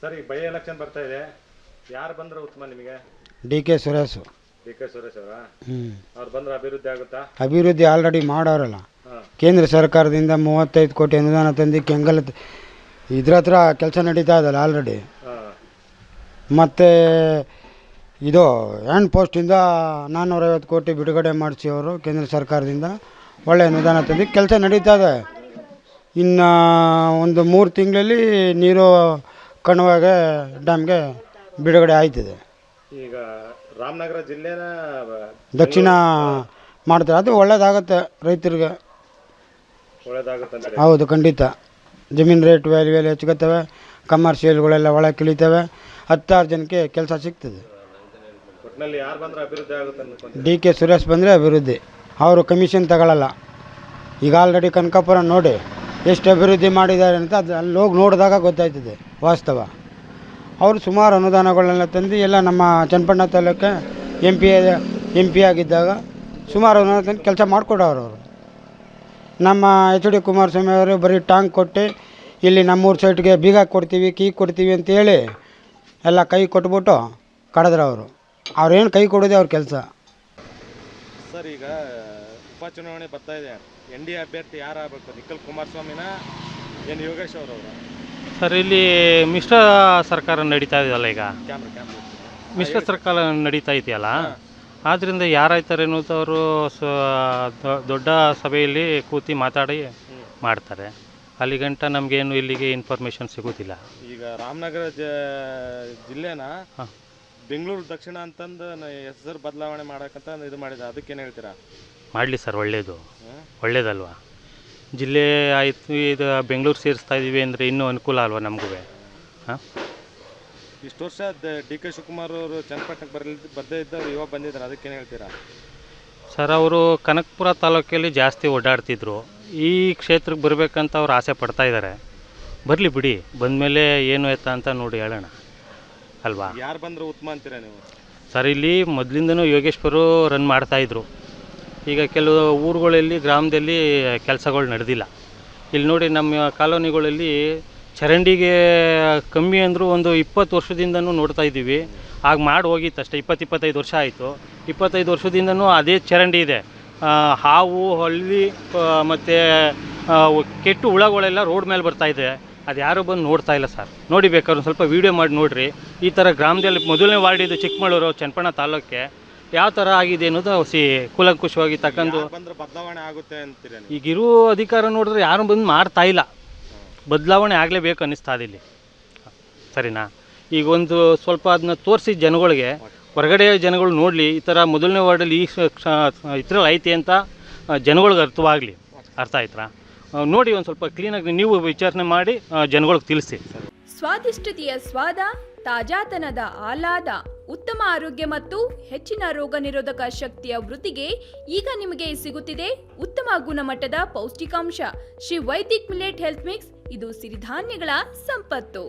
Sir, ಈ by election ಬರ್ತಾ ಇದೆ, ಯಾರು ಬಂದ್ರೆ ಉತ್ತಮ ನಿಮಗೆ? ಡಿ.ಕೆ. ಸುರೇಶ್. ಡಿ.ಕೆ. ಸುರೇಶ್ ಅವರಾ? ಅವ್ರು ಬಂದ್ರೆ ಅಭಿವೃದ್ಧಿ ಆಗುತ್ತಾ? ಅಭಿವೃದ್ಧಿ ಆಲ್ರೆಡಿ ಮಾಡೋರಲ್ಲ. ಕೇಂದ್ರ ಸರ್ಕಾರದಿಂದ 35 ಕೋಟಿ ಅನುದಾನ ತಂದು ಕೆಂಗಲ್ ಇದ್ರ ಹತ್ರ ಕೆಲಸ ನಡೀತಾ ಇದಲ್ಲ ಆಲ್ರೆಡಿ. ಮತ್ತು ಇದು ಹ್ಯಾಂಡ್ ಪೋಸ್ಟಿಂದ 450 ಕೋಟಿ ಬಿಡುಗಡೆ ಮಾಡಿಸಿ ಅವರು ಕೇಂದ್ರ ಸರ್ಕಾರದಿಂದ ಒಳ್ಳೆಯ ಅನುದಾನ ತಂದು ಕೆಲಸ ನಡೀತಾ ಇದೆ. ಇನ್ನು ಒಂದು 3 ತಿಂಗಳಲ್ಲಿ ನೀರು ಕಣವಾಗೆ ಡ್ಯಾಮ್ಗೆ ಬಿಡುಗಡೆ ಆಯ್ತದೆ. ಈಗ ರಾಮನಗರ ಜಿಲ್ಲೆನ ದಕ್ಷಿಣ ಮಾಡ್ತಾರೆ, ಅದು ಒಳ್ಳೇದಾಗುತ್ತೆ ರೈತರಿಗೆ. ಒಳ್ಳೇದಾಗುತ್ತೆ? ಹೌದು, ಖಂಡಿತ. ಜಮೀನು ರೇಟ್ ವ್ಯಾಲ್ಯೂ ಹೆಚ್ಚುತ್ತವೆ, ಕಮರ್ಷಿಯಲ್ಗಳೆಲ್ಲ ಒಳಗೆ ಕಿಳಿತವೆ, 10,000 ಜನಕ್ಕೆ ಕೆಲಸ ಸಿಗ್ತದೆ. ಒಟ್ಟಿನಲ್ಲಿ ಯಾರು ಬಂದರೆ ಅಭಿವೃದ್ಧಿ ಆಗುತ್ತೆ? ಡಿ.ಕೆ. ಸುರೇಶ್ ಬಂದರೆ ಅಭಿವೃದ್ಧಿ. ಅವರು ಕಮಿಷನ್ ತಗೊಳ್ಳಲ್ಲ. ಈಗ ಆಲ್ರೆಡಿ ಕನಕಾಪುರ ನೋಡಿ ಎಷ್ಟು ಅಭಿವೃದ್ಧಿ ಮಾಡಿದ್ದಾರೆ ಅಂತ ಅದು ಅಲ್ಲಿ ಹೋಗಿ ನೋಡಿದಾಗ ಗೊತ್ತಾಯ್ತದೆ ವಾಸ್ತವ. ಅವರು ಸುಮಾರು ಅನುದಾನಗಳನ್ನೆಲ್ಲ ತಂದು ಎಲ್ಲ ನಮ್ಮ ಚನ್ನಪಟ್ಟಣ ತಾಲೂಕೆ ಎಂ ಪಿ ಆಗಿದ್ದಾಗ ಸುಮಾರು ಅನುದಾನ ತಂದು ಕೆಲಸ ಮಾಡಿಕೊಡೋರು ಅವರು. ನಮ್ಮ H.D. ಕುಮಾರಸ್ವಾಮಿ ಅವರು ಬರೀ ಟಾಂಗ್ ಕೊಟ್ಟು ಇಲ್ಲಿ ನಮ್ಮೂರು ಸೈಟ್ಗೆ ಬೀಗ ಕೊಡ್ತೀವಿ, ಕೀ ಕೊಡ್ತೀವಿ ಅಂತೇಳಿ ಎಲ್ಲ ಕೈ ಕೊಟ್ಬಿಟ್ಟು ಕಳೆದ್ರು ಅವರು. ಅವ್ರೇನು ಕೈ ಕೊಡೋದೇ ಅವ್ರ ಕೆಲಸ. ಸರ್, ಈಗ ಉಪಚುನಾವಣೆ ಬರ್ತಾ ಇದೆ, NDA ಅಭ್ಯರ್ಥಿ ಯಾರು ಆಗಬೇಕು? ನಿಖಿಲ್ ಕುಮಾರಸ್ವಾಮಿನ ಏನು ಯೋಗೇಶ್ ಅವರವರು? ಸರ್, ಇಲ್ಲಿ ಮಿಶ್ರ ಸರ್ಕಾರ ನಡೀತಾ ಇದೆಯಲ್ಲ, ಈಗ ಮಿಶ್ರ ಸರ್ಕಾರ ನಡೀತಾ ಇದೆಯಲ್ಲ, ಆದ್ದರಿಂದ ಯಾರಾಯ್ತಾರೆ ಅನ್ನೋದು ಅವರು ದೊಡ್ಡ ಸಭೆಯಲ್ಲಿ ಕೂತಿ ಮಾತಾಡಿ ಮಾಡ್ತಾರೆ. ಅಲ್ಲಿಗಂಟ ನಮಗೇನು ಇಲ್ಲಿಗೆ ಇನ್ಫಾರ್ಮೇಷನ್ ಸಿಗೋದಿಲ್ಲ. ಈಗ ರಾಮನಗರ ಜಿಲ್ಲೆನ ಬೆಂಗಳೂರು ದಕ್ಷಿಣ ಅಂತಂದು ಹೆಸರು ಬದಲಾವಣೆ ಮಾಡೋಕ್ಕಂತ ಇದು ಮಾಡಿದ, ಅದಕ್ಕೇನು ಹೇಳ್ತೀರಾ? ಮಾಡಲಿ ಸರ್, ಒಳ್ಳೇದಲ್ವಾ? ಜಿಲ್ಲೆ ಆಯಿತು, ಇದು ಬೆಂಗಳೂರು ಸೇರಿಸ್ತಾ ಇದ್ದೀವಿ ಅಂದರೆ ಇನ್ನೂ ಅನುಕೂಲ ಅಲ್ವಾ ನಮಗೂ? ಹಾಂ, ಇಷ್ಟು ವರ್ಷ ಡಿ.ಕೆ. ಶಿವಕುಮಾರ್ ಅವರು ಚನ್ನಪಟ್ಟಣಕ್ಕೆ ಬರದೇ ಇದ್ದವ್ರು ಇವಾಗ ಬಂದಿದ್ದಾರೆ, ಅದಕ್ಕೇನು ಹೇಳ್ತೀರಾ? ಸರ್, ಅವರು ಕನಕಪುರ ತಾಲೂಕಲ್ಲಿ ಜಾಸ್ತಿ ಓಡಾಡ್ತಿದ್ರು. ಈ ಕ್ಷೇತ್ರಕ್ಕೆ ಬರಬೇಕಂತ ಅವ್ರು ಆಸೆ ಪಡ್ತಾ ಇದ್ದಾರೆ. ಬರಲಿ ಬಿಡಿ, ಬಂದಮೇಲೆ ಏನು ಎತ್ತ ಅಂತ ನೋಡಿ ಹೇಳೋಣ ಅಲ್ವಾ? ಯಾರು ಬಂದರೂ ಉತ್ತಮ ಅಂತೀರಾ ನೀವು? ಸರ್, ಇಲ್ಲಿ ಮೊದಲಿಂದನೂ ಯೋಗೇಶ್ವರು ರನ್ ಮಾಡ್ತಾಯಿದ್ರು. ಈಗ ಕೆಲವು ಊರುಗಳಲ್ಲಿ ಗ್ರಾಮದಲ್ಲಿ ಕೆಲಸಗಳು ನಡೆದಿಲ್ಲ. ಇಲ್ಲಿ ನೋಡಿ, ನಮ್ಮ ಕಾಲೋನಿಗಳಲ್ಲಿ ಚರಂಡಿಗೆ ಕಮ್ಮಿ ಅಂದರೂ ಒಂದು 20 ವರ್ಷದಿಂದನೂ ನೋಡ್ತಾ ಇದ್ದೀವಿ. ಆಗ ಮಾಡಿ ಹೋಗಿತ್ತು ಅಷ್ಟೇ, 20-25 ವರ್ಷ ಆಯಿತು. 25 ವರ್ಷದಿಂದನೂ ಅದೇ ಚರಂಡಿ ಇದೆ. ಹಾವು, ಹಳ್ಳಿ ಮತ್ತು ಕೆಟ್ಟ ಹುಳಗಳೆಲ್ಲ ರೋಡ್ ಮೇಲೆ ಬರ್ತಾಯಿದೆ. ಅದು ಯಾರೂ ಬಂದು ನೋಡ್ತಾ ಇಲ್ಲ ಸರ್. ನೋಡಿ, ಬೇಕಾದ್ರೆ ಸ್ವಲ್ಪ ವೀಡಿಯೋ ಮಾಡಿ ನೋಡಿರಿ. ಈ ಥರ ಗ್ರಾಮದಲ್ಲಿ ಮೊದಲನೇ ವಾರ್ಡಿದ್ದು ಚಿಕ್ಕಮಗಳೂರು ಚನ್ನಪಟ್ಟಣ ತಾಲೂಕೆ ಯಾವ ಥರ ಆಗಿದೆ ಅನ್ನೋದು ಕೂಲಂಕುಷವಾಗಿ ತಗೊಂಡು ಬದಲಾವಣೆ ಆಗುತ್ತೆ ಅಂತೀರ? ಈಗಿರೋ ಅಧಿಕಾರ ನೋಡಿದ್ರೆ ಯಾರು ಬಂದು ಮಾಡ್ತಾ ಇಲ್ಲ. ಬದಲಾವಣೆ ಆಗಲೇಬೇಕು ಅನ್ನಿಸ್ತಾ ಇದೆ ಇಲ್ಲಿ, ಸರಿನಾ? ಈಗ ಒಂದು ಸ್ವಲ್ಪ ಅದನ್ನ ತೋರಿಸಿ ಜನಗಳಿಗೆ, ಹೊರಗಡೆ ಜನಗಳು ನೋಡಲಿ, ಈ ಥರ ಮೊದಲನೇ ವಾರ್ಡಲ್ಲಿ ಈ ಇದ್ರಲ್ಲಿ ಐತಿ ಅಂತ ಜನಗಳಿಗೆ ಅರ್ಥವಾಗಲಿ. ಅರ್ಥ ಆಯ್ತಾ? ನೋಡಿ, ಒಂದು ಸ್ವಲ್ಪ ಕ್ಲೀನಾಗಿ ನೀವು ವಿಚಾರಣೆ ಮಾಡಿ ಜನಗಳಿಗೆ ತಿಳಿಸಿ. ಸ್ವಾದಿಷ್ಟತೆಯ ಸ್ವಾದ, ತಾಜಾತನದ ಆಹ್ಲಾದ, ಉತ್ತಮ ಆರೋಗ್ಯ ಮತ್ತು ಹೆಚ್ಚಿನ ರೋಗ ನಿರೋಧಕ ಶಕ್ತಿಯ ವೃದ್ಧಿಗೆ ಈಗ ನಿಮಗೆ ಸಿಗುತ್ತಿದೆ ಉತ್ತಮ ಗುಣಮಟ್ಟದ ಪೌಷ್ಟಿಕಾಂಶ Shri Vaidik millet health mix. ಇದು ಸಿರಿಧಾನ್ಯಗಳ ಸಂಪತ್ತು.